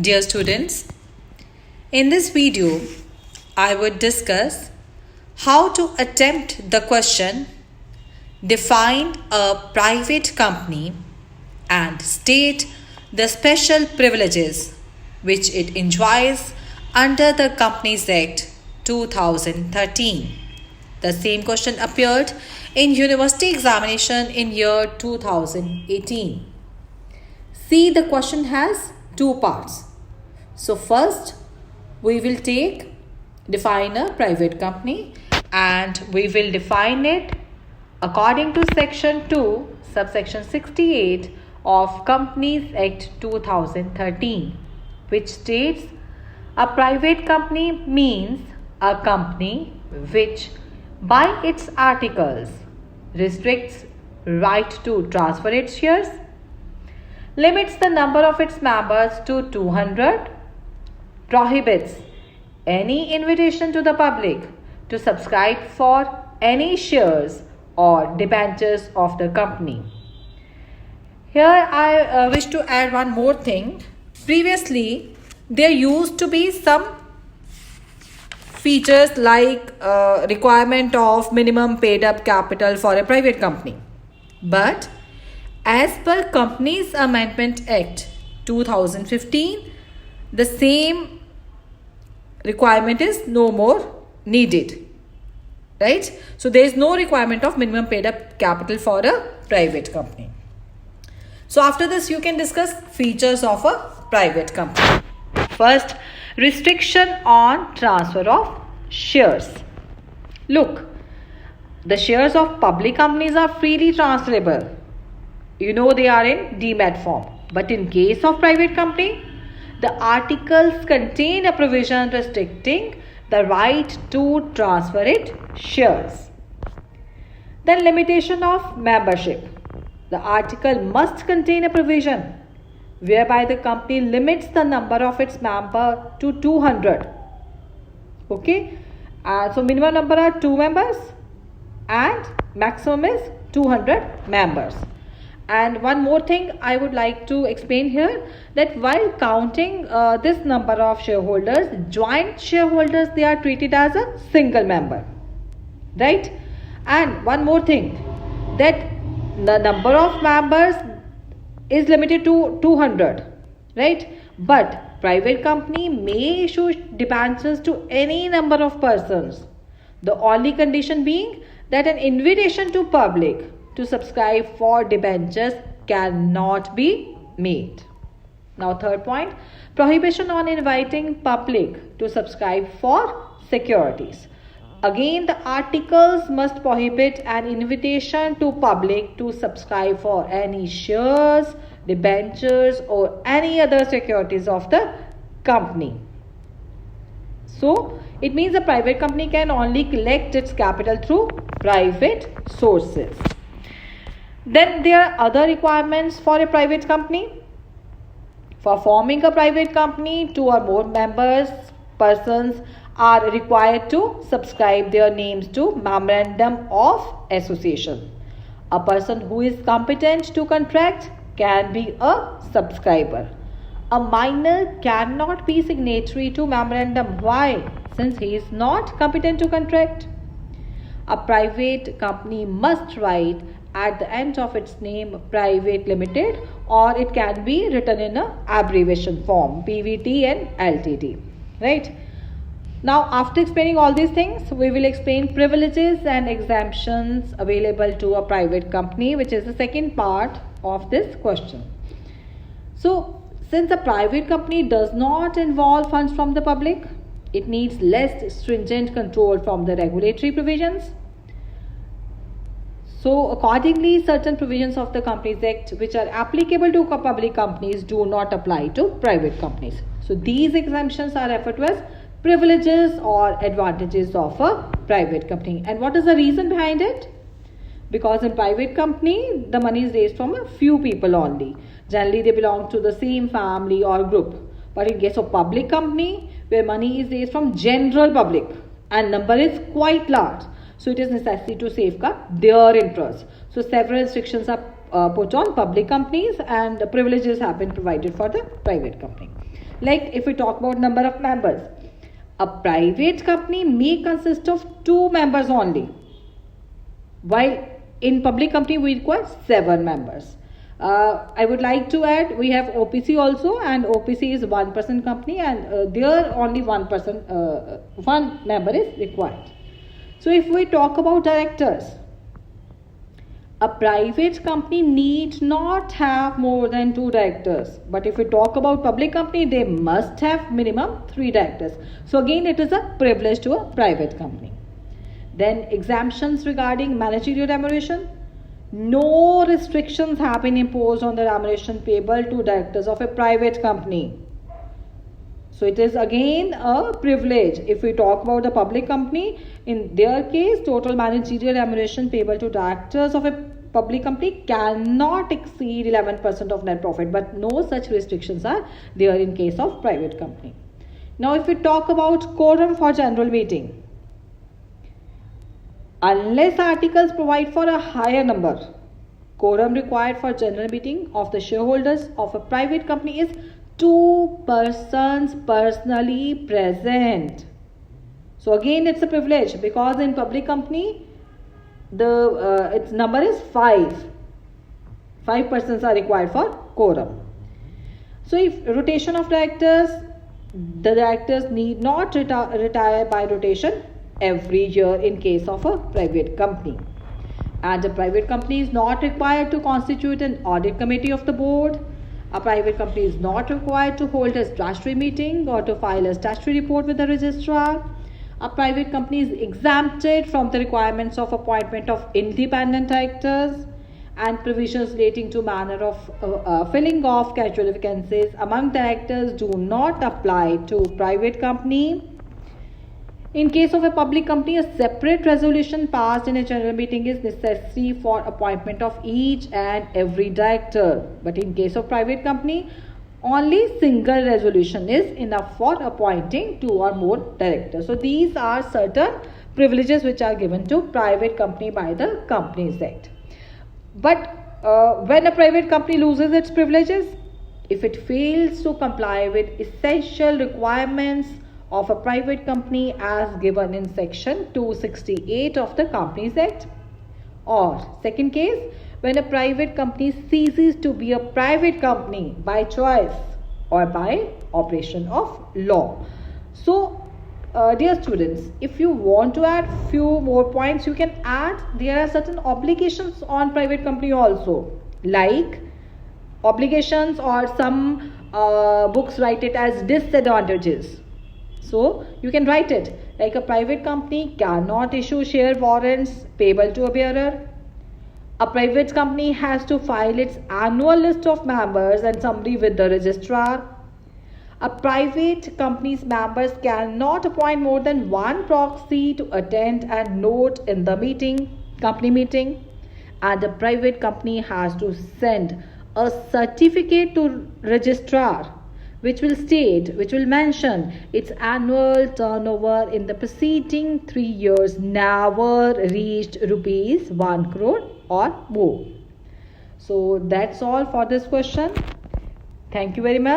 Dear students, in this video, I would discuss how to attempt the question define a private company and state the special privileges which it enjoys under the Companies Act 2013. The same question appeared in university examination in year 2018. See, the question has two parts. So first we will define a private company and we will define it according to section 2 subsection 68 of Companies Act 2013, which states a private company means a company which by its articles restricts right to transfer its shares, limits the number of its members to 200, prohibits any invitation to the public to subscribe for any shares or debentures of the company. Here I wish to add one more thing. Previously, there used to be some features like requirement of minimum paid up capital for a private company. But as per Companies Amendment Act 2015, the same requirement is no more needed. Right? So there is no requirement of minimum paid up capital for a private company. So after this, you can discuss features of a private company. First, restriction on transfer of shares. Look, the shares of public companies are freely transferable. You know they are in demat form. But in case of private company, the articles contain a provision restricting the right to transfer its shares. Then limitation of membership. The article must contain a provision whereby the company limits the number of its members to 200. Okay. So minimum number are 2 members and maximum is 200 members. And one more thing I would like to explain here, that while counting this number of shareholders, joint shareholders, they are treated as a single member, right? And one more thing, that the number of members is limited to 200, right? But private company may issue debentures to any number of persons. The only condition being that an invitation to public to subscribe for debentures cannot be made. Now third point, prohibition on inviting public to subscribe for securities. Again, the articles must prohibit an invitation to public to subscribe for any shares, debentures or any other securities of the company. So, it means a private company can only collect its capital through private sources. Then there are other requirements for a private company. For forming a private company, 2 or more persons are required to subscribe their names to memorandum of association. A person who is competent to contract can be a subscriber. A minor cannot be signatory to memorandum. Why? Since he is not competent to contract. A private company must write at the end of its name private limited, or it can be written in a abbreviation form PVT and LTD, right? Now after explaining all these things, we will explain privileges and exemptions available to a private company, which is the second part of this question. So since a private company does not involve funds from the public, it needs less stringent control from the regulatory provisions. So accordingly, certain provisions of the Companies Act which are applicable to public companies do not apply to private companies. So these exemptions are referred to as privileges or advantages of a private company. And what is the reason behind it? Because in private company, the money is raised from a few people only. Generally, they belong to the same family or group. But in case of public company, where money is raised from general public and number is quite large, so it is necessary to safeguard their interests. So several restrictions are put on public companies and privileges have been provided for the private company. Like if we talk about number of members, a private company may consist of 2 members only, while in public company we require 7 members. I would like to add, we have OPC also, and OPC is 1% company, and there only 1 member is required. So if we talk about directors, a private company need not have more than 2 directors, but if we talk about public company, they must have minimum 3 directors. So again, it is a privilege to a private company. Then exemptions regarding managerial remuneration. No restrictions have been imposed on the remuneration payable to directors of a private company. So it is again a privilege. If we talk about the public company, in their case, total managerial remuneration payable to directors of a public company cannot exceed 11% of net profit, but no such restrictions are there in case of private company. Now if we talk about quorum for general meeting, unless articles provide for a higher number, quorum required for general meeting of the shareholders of a private company is 2 persons personally present. So again, it's a privilege, because in public company the its number is 5. 5 persons are required for quorum. So if rotation of directors, the directors need not retire by rotation every year in case of a private company. And a private company is not required to constitute an audit committee of the board. A private company is not required to hold a statutory meeting or to file a statutory report with the registrar. A private company is exempted from the requirements of appointment of independent directors, and provisions relating to manner of filling of casual vacancies among directors do not apply to private company. In case of a public company, a separate resolution passed in a general meeting is necessary for appointment of each and every director. But in case of private company, only single resolution is enough for appointing 2 or more directors. So these are certain privileges which are given to private company by the Companies Act. But when a private company loses its privileges, if it fails to comply with essential requirements of a private company as given in section 268 of the Companies Act, or second case, when a private company ceases to be a private company by choice or by operation of law. So dear students, if you want to add few more points, you can add. There are certain obligations on private company also, like obligations, or some books write it as disadvantages. So you can write it like a private company cannot issue share warrants payable to a bearer. A private company has to file its annual list of members and summary with the registrar. A private company's members cannot appoint more than 1 proxy to attend and note in the company meeting. And the private company has to send a certificate to registrar which will mention its annual turnover in the preceding 3 years never reached rupees 1 crore or more. So that's all for this question. Thank you very much.